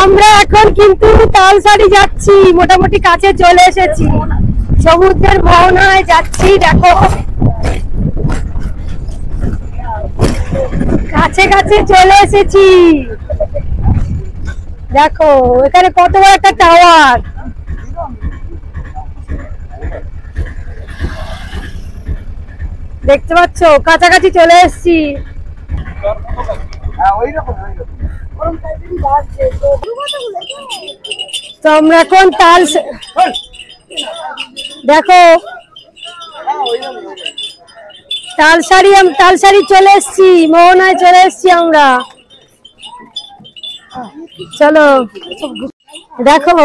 আমরা এখন কিন্তু তালসারি যাচ্ছি, মোটামুটি কাছে চলে এসেছি, সমুদ্রের মোহনায় যাচ্ছি। দেখো কাছে কাছে চলে এসেছি। দেখো এখানে কত বড় একটা টাওয়ার, দেখতে পাচ্ছ, কাছাকাছি চলে এসেছি। তো আমরা এখন দেখো তালসারি চলে এসেছি, মোহনায় চলে এসেছি আমরা। চলো দেখো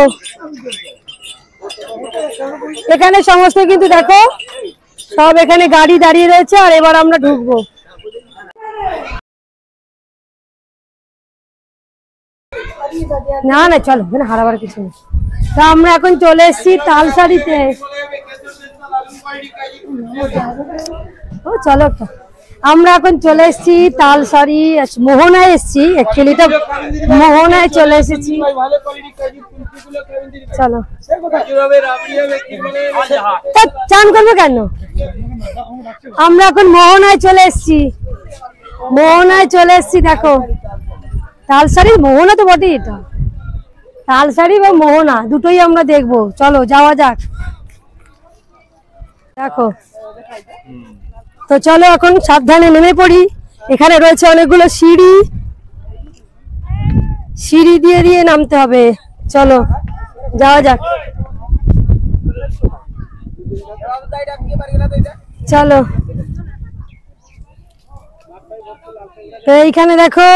এখানে সমস্ত কিন্তু দেখো সব এখানে গাড়ি দাঁড়িয়ে রয়েছে, আর এবার আমরা ঢুকবো। না না চলো, হারাবার কিছু নেই। তা আমরা এখন চলে এসেছি তালসারিতে। ও চলো, আমরা এখন চলে এসেছি তালসারি, মোহনায় এসেছি, অ্যাকচুয়ালি তো মোহনায় চলে এসেছি। চলো চান করবো কেন, আমরা এখন মোহনায় চলে এসেছি, মোহনায় চলে এসেছি। দেখো তালসারি মোহনা তো বটেই, এটা তালসারি বা মোহনা দুটোই আমরা দেখবো। চলো যাওয়া যাক। দেখো তো চলো এখন সাবধানে নেমে পড়ি। এখানে রয়েছে অনেকগুলো সিঁড়ি, সিঁড়ি দিয়ে দিয়ে নামতে হবে। চলো যাওয়া যাক। চলো তো এইখানে দেখো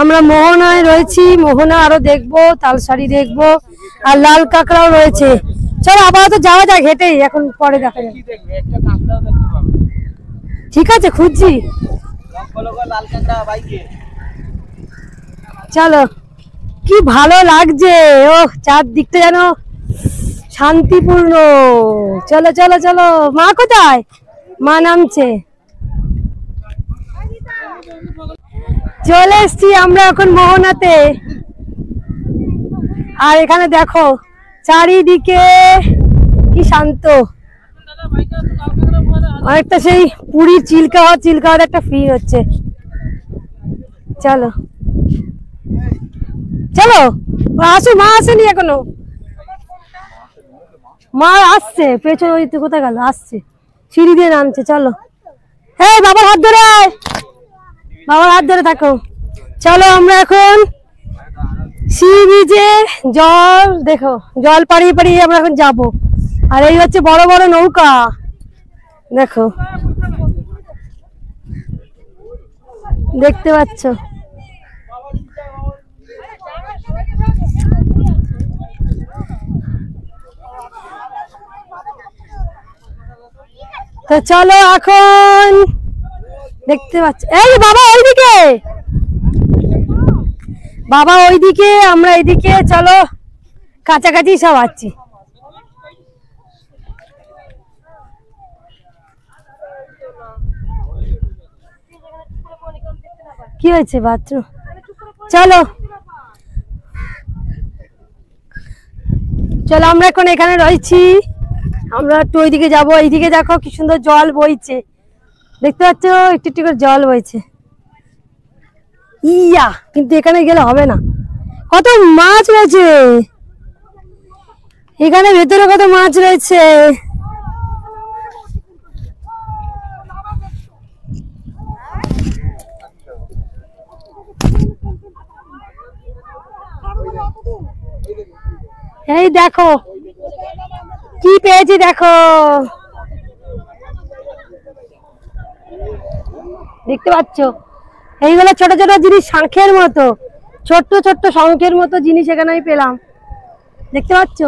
আমরা মোহনায় রয়েছি, মোহনা আরো দেখবো, তালসারি দেখবো, আর লাল কাঁকড়াও রয়েছে। চলো আপাতত যাওয়া যাক হেঁটেই, এখন পরে দেখা যাবে। ঠিক আছে খুঁজছি। চলো কি ভালো লাগছে, ও চারদিকটা যেন শান্তিপূর্ণ। চলো চলো চলো। মা কোথায়? মা নামছে। চলে এসছি আমরা এখন মোহনাতে, আর এখানে দেখো চারিদিকে কি শান্ত, অনেকটা সেই পুরীর চিল্কা হওয়ার একটা ফিল হচ্ছে। চলো চলো আসো, মা আসেনি এখনো, মা আসছে পেছনে, ওই তো কোথায় গেল, আসছে সিঁড়ি দিয়ে নামছে। চলো হ্যাঁ বাবার হাত ধরে, বাবার হাত ধরে থাকো। চলো আমরা এখন সি বিচে, জল দেখো, জল পাড়িয়ে পাড়িয়ে আমরা এখন যাবো। আর এই হচ্ছে বড় বড় নৌকা, দেখো দেখতে পাচ্ছ। তো চলো এখন দেখতে পাচ্ছ, এই বাবা ওইদিকে, বাবা ওইদিকে, আমরা এইদিকে। চলো কাছাকাছি সব আছি। কি হয়েছে বাথরুম? চলো চলো আমরা এখন এখানে রয়েছি, আমরা একটু ওইদিকে যাবো। এইদিকে দেখো কি সুন্দর জল বইছে, দেখতে পাচ্ছ একটু একটু করে জল বইছে। ইয়া কিন্তু এখানে গেলে হবে না, কত মাছ রয়েছে এখানে, ভেতরে কত মাছ রয়েছে। এই দেখো কি পেয়েছি, দেখো দেখতে পাচ্ছ, এইগুলো ছোট ছোট জিনিস, শঙ্খের মতো, ছোট্ট ছোট্ট শঙ্খের মতো জিনিস এখানে আমি পেলাম, দেখতে পাচ্ছ।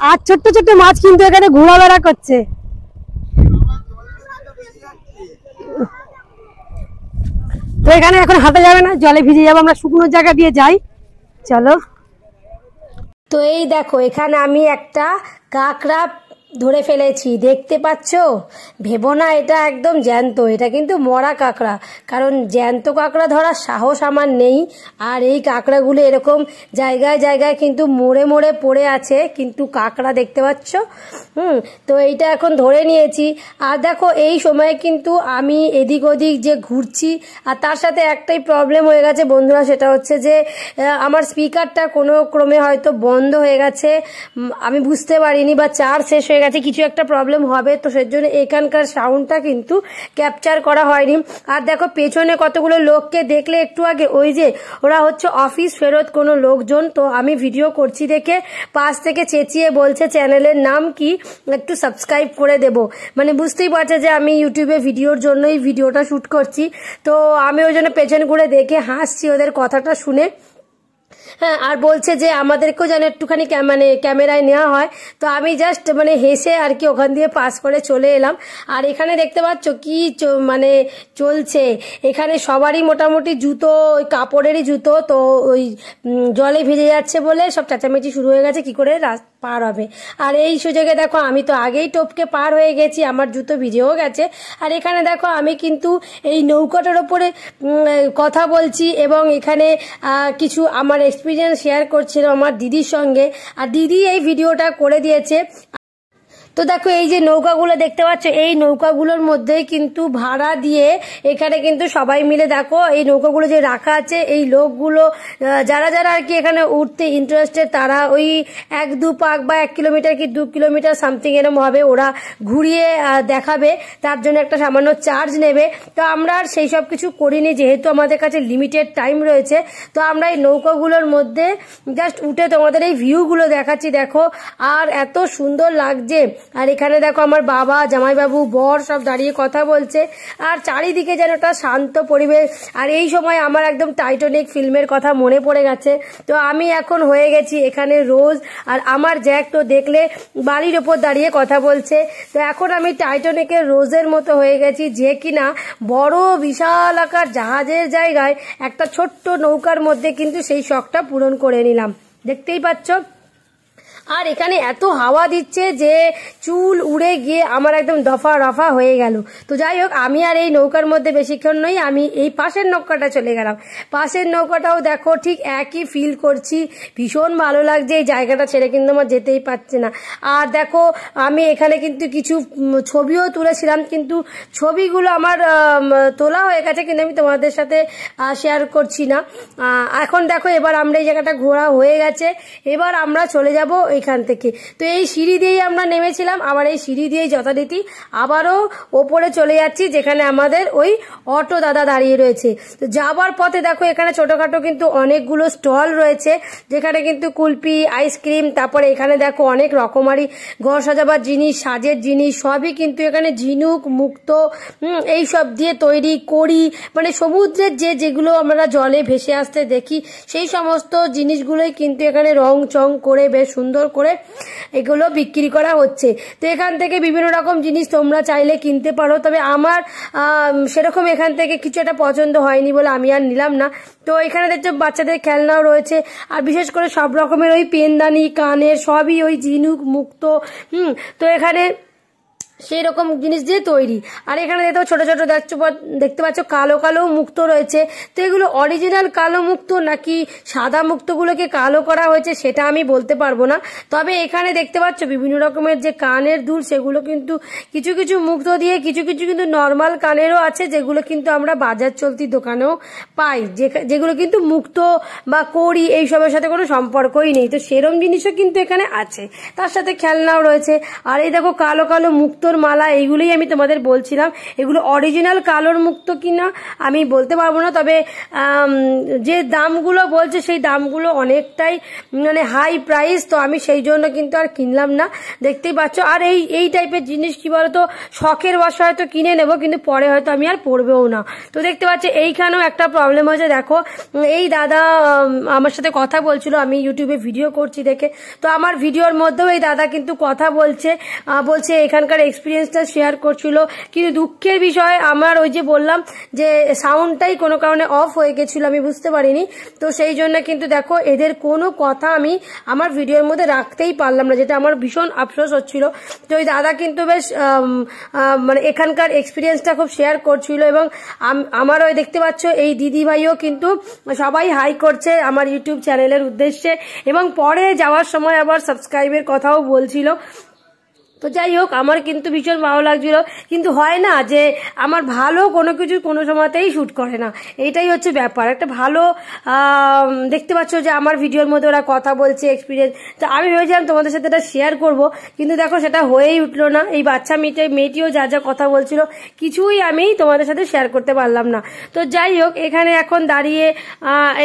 আর ছোট্ট ছোট্ট মাছ কিন্তু এখানে ঘোরাফেরা করছে। তো এখানে এখন হাঁটা যাবে না, জলে ভিজে যাবো, আমরা শুকনো জায়গা দিয়ে যাই। চলো তো এই দেখো এখানে আমি একটা কাঁকড়া ধরে ফেলেছি, দেখতে পাচ্ছ? ভেবো না এটা একদম জ্যান্ত, এটা কিন্তু মরা কাঁকড়া, কারণ জ্যান্ত কাঁকড়া ধরার সাহস আমার নেই। আর এই কাঁকড়াগুলো এরকম জায়গায় জায়গায় কিন্তু মরে মরে পড়ে আছে, কিন্তু কাঁকড়া দেখতে পাচ্ছ। তো এইটা এখন ধরে নিয়েছি। আর দেখো এই সময় কিন্তু আমি এদিক ওদিক যে ঘুরছি, আর তার সাথে একটাই প্রবলেম হয়ে গেছে বন্ধুরা, সেটা হচ্ছে যে আমার স্পিকারটা কোনো ক্রমে হয়তো বন্ধ হয়ে গেছে, আমি বুঝতে পারিনি, বা চার্জ শেষ হয়ে গেছে, কিছু একটা প্রবলেম হবে, তো সেজন্য এখানকার সাউন্ডটা কিন্তু ক্যাপচার করা হয়নি। আর দেখো পেছনে কতগুলো লোককে দেখলে একটু আগে, ওই যে ওরা হচ্ছে অফিস ফেরত কোনো লোকজন। তো আমি ভিডিও করছি দেখে পাশ থেকে চেঁচিয়ে বলছে চ্যানেলের নাম কি, একটু সাবস্ক্রাইব করে দেব। মানে বুঝতেই পারছে যে আমি ইউটিউবে ভিডিওর জন্যই ভিডিওটা শ্যুট করছি। তো আমি ওই জন্য পেছন ঘুরে দেখে হাসছি ওদের কথাটা শুনে। হ্যাঁ, আর বলছে যে আমাদেরকেও যেন একটুখানি মানে ক্যামেরায় নেওয়া হয়। তো আমি জাস্ট মানে হেসে আর কি ওখান দিয়ে পাস করে চলে এলাম। আর এখানে দেখতে পাচ্ছ কি মানে চলছে, এখানে সবারই মোটামুটি জুতো ওই কাপড়েরই জুতো, তো ওই জলে ভিজে যাচ্ছে বলে সব চেঁচামেচি শুরু হয়ে গেছে কি করে পার হবে। আর এই সুযোগে দেখো আমি তো আগেই টপকে পার হয়ে গেছি, আমার জুতো ভিজেও গেছে। আর এখানে দেখো আমি কিন্তু এই নৌকাটার ওপরে কথা বলছি, এবং এখানে কিছু আমার এক্সপিরিয়েন্স শেয়ার করছিলাম আমার দিদির সঙ্গে, আর দিদি এই ভিডিওটা করে দিয়েছে। তো দেখো এই যে নৌকাগুলো দেখতে পাচ্ছ, এই নৌকাগুলোর মধ্যে কিন্তু ভাড়া দিয়ে এখানে কিন্তু সবাই মিলে দেখো এই নৌকাগুলো যে রাখা আছে, এই লোকগুলো যারা যারা আর কি এখানে উঠতে ইন্টারেস্টেড, তারা ওই 1-2 পাক বা 1 কিলোমিটার কি 2 কিলোমিটার সামথিং এরকম হবে, ওরা ঘুরিয়ে দেখাবে, তার জন্য একটা সামান্য চার্জ নেবে। তো আমরা আর সেই সব কিছু করিনি, যেহেতু আমাদের কাছে লিমিটেড টাইম রয়েছে। তো আমরা এই নৌকাগুলোর মধ্যে জাস্ট উঠে তোমাদের এই ভিউগুলো দেখাচ্ছি, দেখো আর এত সুন্দর লাগছে। আর এখানে দেখো আমার বাবা, জামাইবাবু, বর সব দাঁড়িয়ে কথা বলছে, আর চারিদিকে যেন একটা শান্ত পরিবেশ। আর এই সময় আমার একদম টাইটানিক ফিল্মের কথা মনে পড়ে গেছে। তো আমি এখন হয়ে গেছি এখানে রোজ, আর আমার জ্যাক তো দেখলে বাড়ির ওপর দাঁড়িয়ে কথা বলছে। তো এখন আমি টাইটানিকের রোজের মতো হয়ে গেছি, যে কিনা বড় বিশাল আকার জাহাজের জায়গায় একটা ছোট্ট নৌকার মধ্যে কিন্তু সেই শখটা পূরণ করে নিলাম, দেখতেই পাচ্ছ। আর এখানে এত হাওয়া দিচ্ছে যে চুল উড়ে গিয়ে আমার একদম দফা রফা হয়ে গেল। তো যাই হোক, আমি আর এই নৌকার মধ্যে বেশিক্ষণ নই, আমি এই পাশের নৌকাটা চলে গেলাম। পাশের নৌকাটাও দেখো ঠিক একই ফিল করছি, ভীষণ ভালো লাগছে। এই জায়গাটা ছেড়ে কিন্তু আমার যেতেই পারছে না। আর দেখো আমি এখানে কিন্তু কিছু ছবিও তুলেছিলাম, কিন্তু ছবিগুলো আমার তোলা হয়ে গেছে, কিন্তু আমি তোমাদের সাথে শেয়ার করছি না। এখন দেখো এবার আমরা এই জায়গাটা ঘোরা হয়ে গেছে, এবার আমরা চলে যাব এখান থেকে। তো এই সিঁড়ি দিয়েই আমরা নেমেছিলাম, আবার এই সিঁড়ি দিয়েই যথারীতি আবারও ওপরে চলে যাচ্ছি, যেখানে আমাদের ওই অটো দাদা দাঁড়িয়ে রয়েছে। তো যাবার পথে দেখো এখানে ছোটখাটো কিন্তু অনেকগুলো স্টল রয়েছে, যেখানে কিন্তু কুলপি, আইসক্রিম, তারপরে এখানে দেখো অনেক রকমারি ঘর সাজাবার জিনিস, সাজের জিনিস, সবই কিন্তু এখানে ঝিনুক, মুক্তো এই সব দিয়ে তৈরি করি, মানে সমুদ্রের যেগুলো আমরা জলে ভেসে আসতে দেখি, সেই সমস্ত জিনিসগুলোই কিন্তু এখানে রং চং করে বেশ সুন্দর করে এগুলো বিক্রি করা হচ্ছে। তো এখান থেকে বিভিন্ন রকম জিনিস তোমরা চাইলে কিনতে পারো, তবে আমার সেরকম এখান থেকে কিছু একটা পছন্দ হয়নি বলে আমি আর নিলাম না। তো এখানে দেখছো বাচ্চাদের খেলনাও রয়েছে, আর বিশেষ করে সব রকমের ওই পেনদানি, কানের, সবই ওই ঝিনুক, মুক্তো। তো এখানে সেই রকম জিনিস দিয়ে তৈরি। আর এখানে দেখতে ছোট ছোট দেখতে পাচ্ছ কালো কালো মুক্তো রয়েছে। তো এগুলো অরিজিনাল কালো মুক্তো নাকি সাদা মুক্তোগুলোকে কালো করা হয়েছে সেটা আমি বলতে পারবো না, তবে এখানে দেখতে পাচ্ছ বিভিন্ন রকমের যে কানের দুল, সেগুলো কিন্তু কিছু কিছু মুক্তো দিয়ে, কিছু কিছু কিন্তু নর্মাল কানেরও আছে, যেগুলো কিন্তু আমরা বাজার চলতি দোকানেও পাই, যেগুলো কিন্তু মুক্তো বা কড়ি এইসবের সাথে কোনো সম্পর্কই নেই। তো সেরম জিনিসও কিন্তু এখানে আছে, তার সাথে খেলনাও রয়েছে। আর এই দেখো কালো কালো মুক্তো মালা, এইগুলোই আমি তোমাদের বলছিলাম, এগুলো অরিজিনাল কালোর মুক্তো কিনা আমি বলতে পারবো না, তবে যে দামগুলো বলছে সেই দামগুলো অনেকটাই মানে হাই প্রাইস, তো আমি সেই জন্য কিন্তু আর কিনলাম না, দেখতেই পাচ্ছ। আর এই টাইপের জিনিস কি বলতো, শখের বশে হয়তো কিনে নেবো, কিন্তু পরে হয়তো আমি আর পরবেও না। তো দেখতে পাচ্ছ এইখানেও একটা প্রবলেম হয়েছে, দেখো এই দাদা আমার সাথে কথা বলছিল, আমি ইউটিউবে ভিডিও করছি দেখে, তো আমার ভিডিওর মধ্যেও এই দাদা কিন্তু কথা বলছে এখানকার এক্সপিরিয়েন্সটা শেয়ার করছিল। কিন্তু দুঃখের বিষয় আমার ওই যে বললাম যে সাউন্ডটাই কোনো কারণে অফ হয়ে গেছিল, আমি বুঝতে পারিনি। তো সেই জন্য কিন্তু দেখো এদের কোনো কথা আমি আমার ভিডিওর মধ্যে রাখতেই পারলাম না, যেটা আমার ভীষণ আফসোস হচ্ছিল। তো ওই দাদা কিন্তু বেশ মানে এখানকার এক্সপিরিয়েন্সটা খুব শেয়ার করছিল, এবং আমারও দেখতে পাচ্ছ এই দিদি ভাইও কিন্তু সবাই হাই করছে আমার ইউটিউব চ্যানেলের উদ্দেশ্যে, এবং পরে যাওয়ার সময় আবার সাবস্ক্রাইবের কথাও বলছিল। তো যাই হোক, আমার কিন্তু ভীষণ ভালো লাগছিল। কিন্তু হয় না যে আমার ভালো কোনো কিছু কোনো সময়তেই শ্যুট করে না, এইটাই হচ্ছে ব্যাপার। একটা ভালো দেখতে পাচ্ছ যে আমার ভিডিওর মধ্যে ওরা কথা বলছে এক্সপিরিয়েন্স, তো আমি ভেবেছিলাম তোমাদের সাথে এটা শেয়ার করব, কিন্তু দেখো সেটা হয়েই উঠলো না। এই বাচ্চা মেয়েটিও যা যা কথা বলছিল কিছুই আমি তোমাদের সাথে শেয়ার করতে পারলাম না। তো যাই হোক, এখানে এখন দাঁড়িয়ে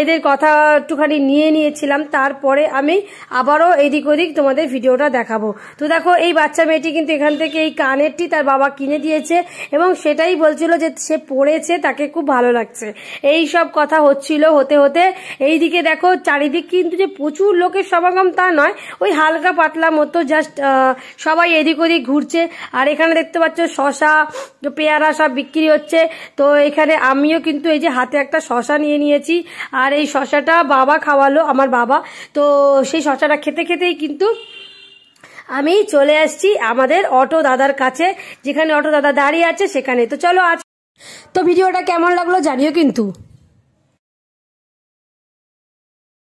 এদের কথা একটুখানি নিয়েছিলাম, তারপরে আমি আবারও এদিক ওদিক তোমাদের ভিডিওটা দেখাবো। তো দেখো এই বাচ্চা মেয়েটি কিন্তু এখান থেকে এই কানেরটি তার বাবা কিনে দিয়েছে, এবং সেটাই বলছিল যে সে পড়েছে, তাকে খুব ভালো লাগছে। এই সব কথা হচ্ছিল, হতে হতে এইদিকে দেখো চারিদিক কিন্তু যে প্রচুর লোকের সমাগম তা নয়, ওই হালকা পাতলা মতো জাস্ট সবাই এদিক ওদিক ঘুরছে। আর এখানে দেখতে পাচ্ছ শশা পেয়ারা সব বিক্রি হচ্ছে। তো এখানে আমিও কিন্তু এই যে হাতে একটা শশা নিয়ে নিয়েছি, আর এই শশাটা বাবা খাওয়ালো, আমার বাবা। তো সেই শশাটা খেতে খেতেই কিন্তু আমি চলে আসছি আমাদের অটো দাদার কাছে, যেখানে অটো দাদা দাঁড়িয়ে আছে সেখানে। তো চলো আজ তো ভিডিওটা কেমন লাগলো জানিও কিন্তু।